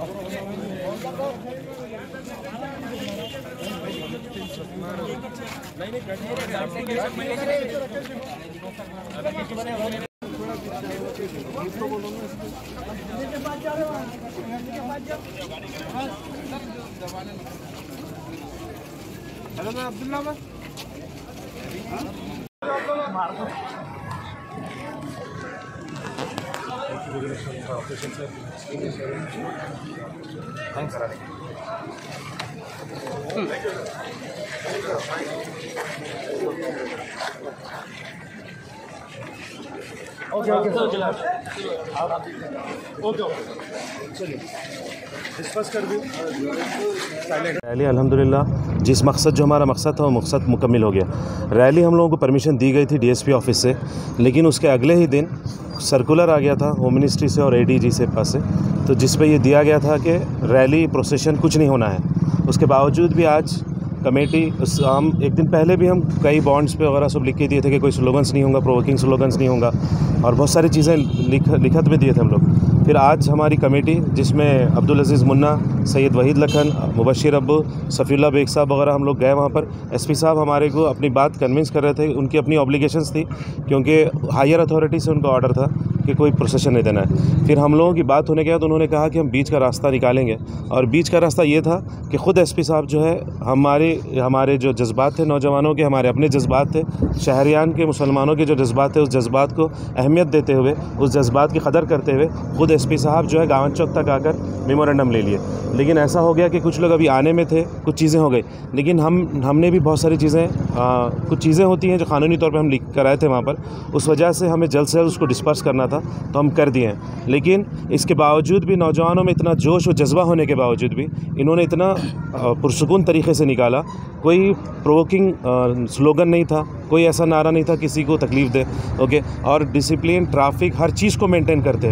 Hello मैं अब्दुल्ला में thanks sir. Rally अल्हम्दुलिल्लाह जिस मकसद जो हमारा मकसद था वो मकसद मुकम्मिल हो गया। रैली हम लोगों को परमिशन दी गई थी डीएसपी ऑफिस से, लेकिन उसके अगले ही दिन सर्कुलर आ गया था होम मिनिस्ट्री से और एडीजी से पास से, तो जिस पे ये दिया गया था कि रैली प्रोसेशन कुछ नहीं होना है। उसके बावजूद भी आज कमेटी हम एक दिन पहले भी हम कई बॉन्ड्स पे वगैरह सब लिख के दिए थे कि कोई स्लोगन्स नहीं होगा, प्रोवोकिंग स्लोगन्स नहीं होगा, और बहुत सारी चीज़ें लिखत में दिए थे हम लोग। फिर आज हमारी कमेटी जिसमें अब्दुल अजीज़ मुन्ना, सैयद वहीद लखन, मुबशिर अब्बू, सफ़ीउल्लाह बेग साहब वगैरह हम लोग गए वहाँ पर। एसपी साहब हमारे को अपनी बात कन्विंस कर रहे थे, उनकी अपनी ऑब्लिगेशंस थी क्योंकि हायर अथॉरिटी से उनका ऑर्डर था कि कोई प्रोसेशन नहीं देना है। फिर हम लोगों की बात होने के बाद उन्होंने कहा कि हम बीच का रास्ता निकालेंगे, और बीच का रास्ता ये था कि ख़ुद एसपी साहब जो है हमारे जो जज्बात थे नौजवानों के, हमारे अपने जज्बात थे, शहरियान के मुसलमानों के जो जज्बात थे, उस जज्बात को अहमियत देते हुए, उस जज्बात की कदर करते हुए ख़ुद एसपी साहब जो है गावन चौक तक आकर मेमोरेंडम ले लिए। लेकिन ऐसा हो गया कि कुछ लोग अभी आने में थे, कुछ चीज़ें हो गई, लेकिन हमने भी बहुत सारी चीज़ें कुछ चीज़ें होती हैं जो कानूनी तौर पर हम लिख कर आए थे वहाँ पर, उस वजह से हमें जल्द से जल्द उसको डिस्पर्स करना था तो हम कर दिए हैं। लेकिन इसके बावजूद भी नौजवानों में इतना जोश और जज्बा होने के बावजूद भी इन्होंने इतना पुरसुकून तरीके से निकाला। कोई प्रोवोकिंग स्लोगन नहीं था, कोई ऐसा नारा नहीं था किसी को तकलीफ़ दे, ओके। और डिसिप्लिन, ट्रैफिक, हर चीज़ को मेंटेन करते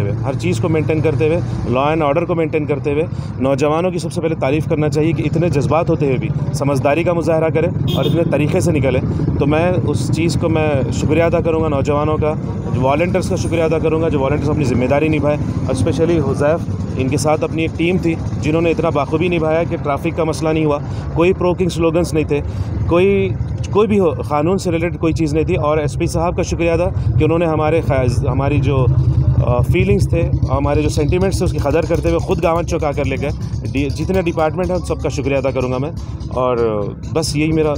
हुए लॉ एंड ऑर्डर को मेंटेन करते हुए नौजवानों की सबसे पहले तारीफ़ करना चाहिए कि इतने जज्बात होते हुए भी समझदारी का मुजाहरा करें और इतने तरीके से निकले। तो मैं उस चीज़ को मैं शुक्रिया अदा करूँगा नौजवानों का, वॉलंटियर्स का शुक्रिया अदा करूँगा जो वॉलंटियर्स अपनी ज़िम्मेदारी निभाए, और स्पेशली हुज़ैफ़, इनके साथ अपनी एक टीम थी जिन्होंने इतना बाखूबी निभाया कि ट्रैफिक का मसला नहीं हुआ, कोई प्रोवोकिंग स्लोगन्स नहीं थे, कोई भी हो कानून से रिलेटेड कोई चीज़ नहीं थी। और एसपी साहब का शुक्रिया अदा कि उन्होंने हमारी जो फीलिंग्स थे, हमारे जो सेंटिमेंट्स थे उसकी कदर करते हुए ख़ुद गावन चौक आकर ले गए। जितने डिपार्टमेंट हैं उन सबका शुक्रिया अदा करूँगा मैं, और बस यही मेरा है।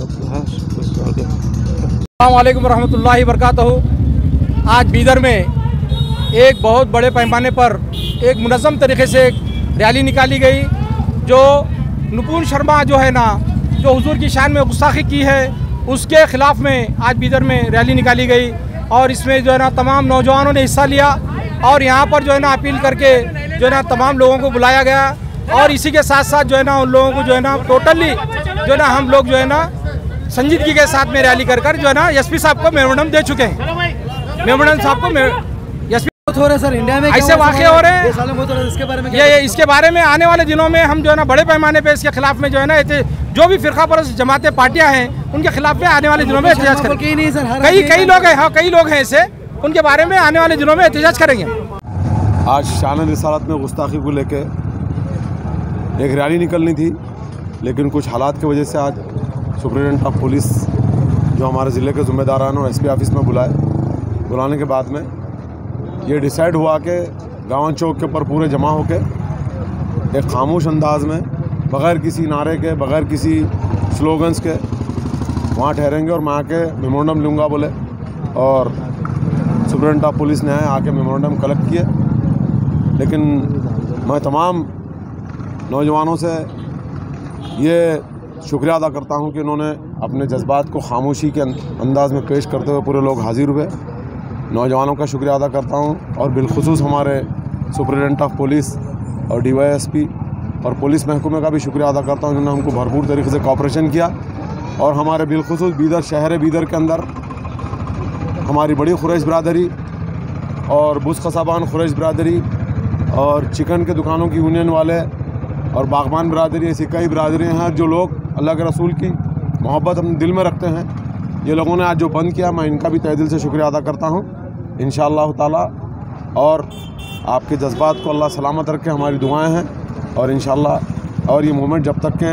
अस्सलाम वालेकुम रहमतुल्लाहि व बरकातहू। आज बीदर में एक बहुत बड़े पैमाने पर एक मुनज़्ज़म तरीके से एक रैली निकाली गई, जो नुपुर शर्मा जो है ना, जो हुजूर की शान में गुस्ताखी की है, उसके ख़िलाफ़ में आज बीदर में रैली निकाली गई। और इसमें जो है ना तमाम नौजवानों ने हिस्सा लिया, और यहाँ पर जो है ना अपील करके जो है ना तमाम लोगों को बुलाया गया। और इसी के साथ साथ जो है ना उन लोगों को जो है ना टोटली जो है ना हम लोग जो है ना संजीदगी के साथ में रैली कर जो है ना एसपी साहब को मेमोरेंडम दे चुके हैं। मेमोरेंडम साहब को हो रहे सर इंडिया में ऐसे वाक़े हो रहे हैं, इसके बारे में इसके बारे में आने वाले दिनों में हम जो है ना बड़े पैमाने पे इसके खिलाफ में जो है ना जो भी फिरका परस्त जमातें पार्टियां हैं उनके खिलाफ में आने वाले दिनों में एहतजाज करेंगे। कई लोग हैं, हाँ कई लोग हैं ऐसे, उनके बारे में आने वाले दिनों में एहतजाज करेंगे। आज शान रिसालत में गुस्ताखी को लेके एक रैली निकलनी थी, लेकिन कुछ हालात की वजह से आज सुप्रीडेंट ऑफ पुलिस जो हमारे ज़िले के ज़िम्मेदारान और एसपी ऑफिस में बुलाने के बाद में ये डिसाइड हुआ कि गावन चौक के ऊपर पूरे जमा होके एक खामोश अंदाज में, बग़ैर किसी नारे के, बग़ैर किसी स्लोगन्स के वहाँ ठहरेंगे और मैं आके मेमोरेंडम लूँगा बोले। और सुप्रीडेंट ऑफ पुलिस ने आके मेमोरेंडम कलेक्ट किए। लेकिन मैं तमाम नौजवानों से ये शुक्रिया अदा करता हूँ कि उन्होंने अपने जज्बात को खामोशी के अंदाज में पेश करते हुए पूरे लोग हाजिर हुए। नौजवानों का शुक्रिया अदा करता हूँ, और बिलखुसूस हमारे सुप्रीडेंट ऑफ पुलिस और DYSP और पुलिस महकमे का भी शुक्रिया अदा करता हूँ, जिन्होंने हमको भरपूर तरीके से कोऑपरेशन किया। और हमारे बिलखुसूस बीदर शहर बीदर के अंदर हमारी बड़ी खुरैश बरादरी और बुस खसाबान खुरैश बरादरी और चिकन के दुकानों की यूनियन वाले और बागबान बरादरी, ऐसी कई बरादरियाँ हैं जो लोग अल्लाह के रसूल की मोहब्बत अपने दिल में रखते हैं। ये लोगों ने आज जो बंद किया, मैं इनका भी तहे दिल से शुक्रिया अदा करता हूँ इंशाअल्लाह ताला। और आपके जज्बात को अल्लाह सलामत रखे, हमारी दुआएं हैं। और इंशाल्लाह और ये मूवमेंट जब तक के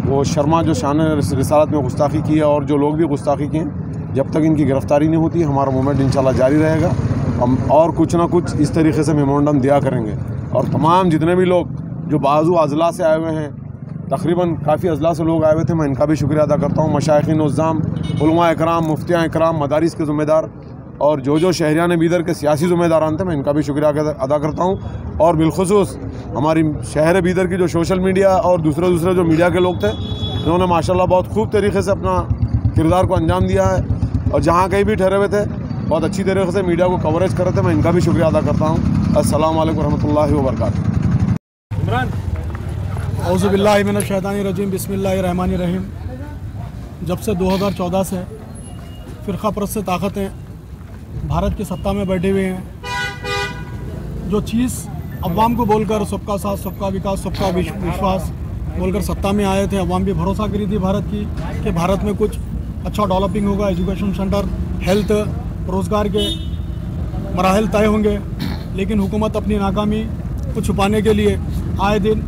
वो शर्मा जो शान रिसालत में गुस्ताखी की है और जो लोग भी गुस्ताखी किए, जब तक इनकी गिरफ़्तारी नहीं होती हमारा मूवमेंट इंशाल्लाह जारी रहेगा। हम और कुछ ना कुछ इस तरीके से मेमोरेंडम दिया करेंगे। और तमाम जितने भी लोग जो बाज़ू अज़ला से आए हुए हैं, तकरीबन काफ़ी अज़ला से लोग आए हुए थे, मैं इनका भी शुक्रिया अदा करता हूँ। मशाइखीन उज़्ज़ाम, उलमा इकराम, मुफ्तियाँ इकराम, मदारिस के ज़िम्मेदार और जो शहरियान बीदर के सियासी ज़िम्मेदारान थे, मैं इनका भी शुक्रिया अदा करता हूँ। और बिलखुसूस हमारी शहर बीदर की जो सोशल मीडिया और दूसरे जो मीडिया के लोग थे, इन्होंने माशाल्लाह बहुत खूब तरीके से अपना किरदार को अंजाम दिया है और जहाँ कहीं भी ठहरे हुए थे बहुत अच्छी तरीके से मीडिया को कवरेज कर रहे थे, मैं इनका भी शुक्रिया अदा करता हूँ। अस्सलाम वालेकुम रहमतुल्लाहि व बरकातहू। इमरान औज़ुबिल्लाहि मिनश्शैतानिर्रजीम, बिस्मिल्लाहिर्रहमानिर्रहीम। जब से 2014 से फ़िरक़ा परस्त ताकतें भारत की सत्ता में बैठे हुए हैं, जो चीज़ अवाम को बोलकर सबका साथ, सबका विकास, सबका विश्वास बोलकर सत्ता में आए थे, अवाम भी भरोसा करी थी भारत की कि भारत में कुछ अच्छा डेवलपिंग होगा, एजुकेशन सेंटर, हेल्थ, रोज़गार के मराहल तय होंगे। लेकिन हुकूमत अपनी नाकामी को छुपाने के लिए आए दिन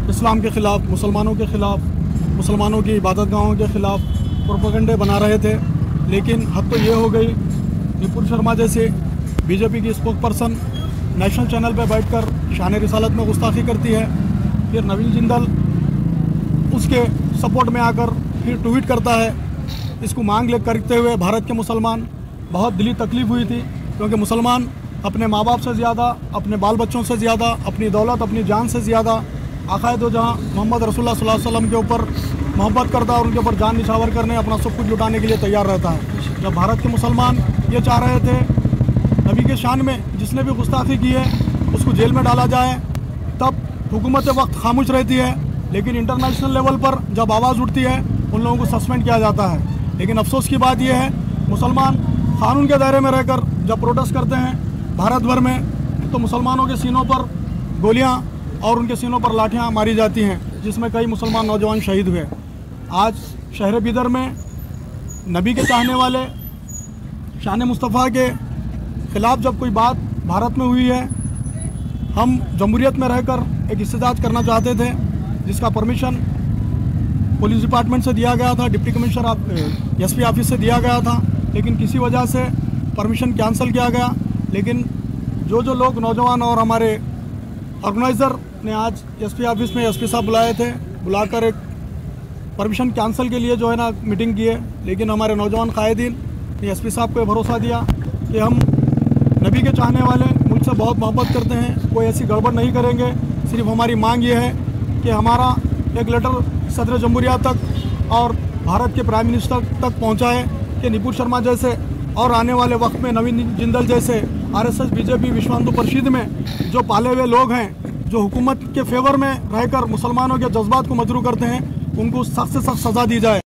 इस्लाम के ख़िलाफ़, मुसलमानों के ख़िलाफ़, मुसलमानों की इबादतगाहों के ख़िलाफ़ प्रोपेगेंडे बना रहे थे। लेकिन हद तो ये हो गई, निपुण शर्मा जैसे बीजेपी की स्पोक पर्सन नेशनल चैनल पर बैठकर शान रिसालत में गुस्ताखी करती है, फिर नवीन जिंदल उसके सपोर्ट में आकर फिर ट्वीट करता है। इसको मांग करते हुए भारत के मुसलमान बहुत दिली तकलीफ़ हुई थी, क्योंकि मुसलमान अपने माँ बाप से ज़्यादा, अपने बाल बच्चों से ज़्यादा, अपनी दौलत, अपनी जान से ज़्यादा आक़ाए दो जहाँ मोहम्मद रसूलुल्लाह सल्लल्लाहु अलैहि वसल्लम के ऊपर मोहब्बत करता है और उनके ऊपर जान निछावर करने, अपना सब कुछ लुटाने के लिए तैयार रहता है। जब भारत के मुसलमान ये चाह रहे थे नबी के शान में जिसने भी गुस्ताखी की है उसको जेल में डाला जाए, तब हुकूमत वक्त खामोश रहती है। लेकिन इंटरनेशनल लेवल पर जब आवाज़ उठती है उन लोगों को सस्पेंड किया जाता है। लेकिन अफसोस की बात यह है, मुसलमान कानून के दायरे में रहकर जब प्रोटेस्ट करते हैं भारत भर में, तो मुसलमानों के सीनों पर गोलियां और उनके सीनों पर लाठियां मारी जाती हैं, जिसमें कई मुसलमान नौजवान शहीद हुए। आज शहर बीदर में नबी के चाहने वाले शान मुस्तफ़ा के ख़िलाफ़ जब कोई बात भारत में हुई है, हम जमहूरियत में रहकर एक एहतजाज करना चाहते थे, जिसका परमिशन पुलिस डिपार्टमेंट से दिया गया था, डिप्टी कमिश्नर एसपी ऑफिस से दिया गया था, लेकिन किसी वजह से परमिशन कैंसिल किया गया। लेकिन जो लोग नौजवान और हमारे ऑर्गेनाइज़र ने आज एसपी ऑफिस में एसपी साहब बुलाए थे, बुलाकर एक परमिशन कैंसिल के लिए जो है ना मीटिंग की है। लेकिन हमारे नौजवान कायदीन ने एसपी साहब को भरोसा दिया कि हम नबी के चाहने वाले, मुल्क से बहुत मोहब्बत करते हैं, कोई ऐसी गड़बड़ नहीं करेंगे। सिर्फ हमारी मांग ये है कि हमारा एक लेटर सदर जमहूरिया तक और भारत के प्राइम मिनिस्टर तक पहुंचाए कि निपुण शर्मा जैसे और आने वाले वक्त में नवीन जिंदल जैसे आरएसएस, बीजेपी, विश्व हिंदू परिषद में जो पाले हुए लोग हैं, जो हुकूमत के फेवर में रहकर मुसलमानों के जज्बात को मजरू करते हैं, उनको सख्त से सख्त सज़ा दी जाए।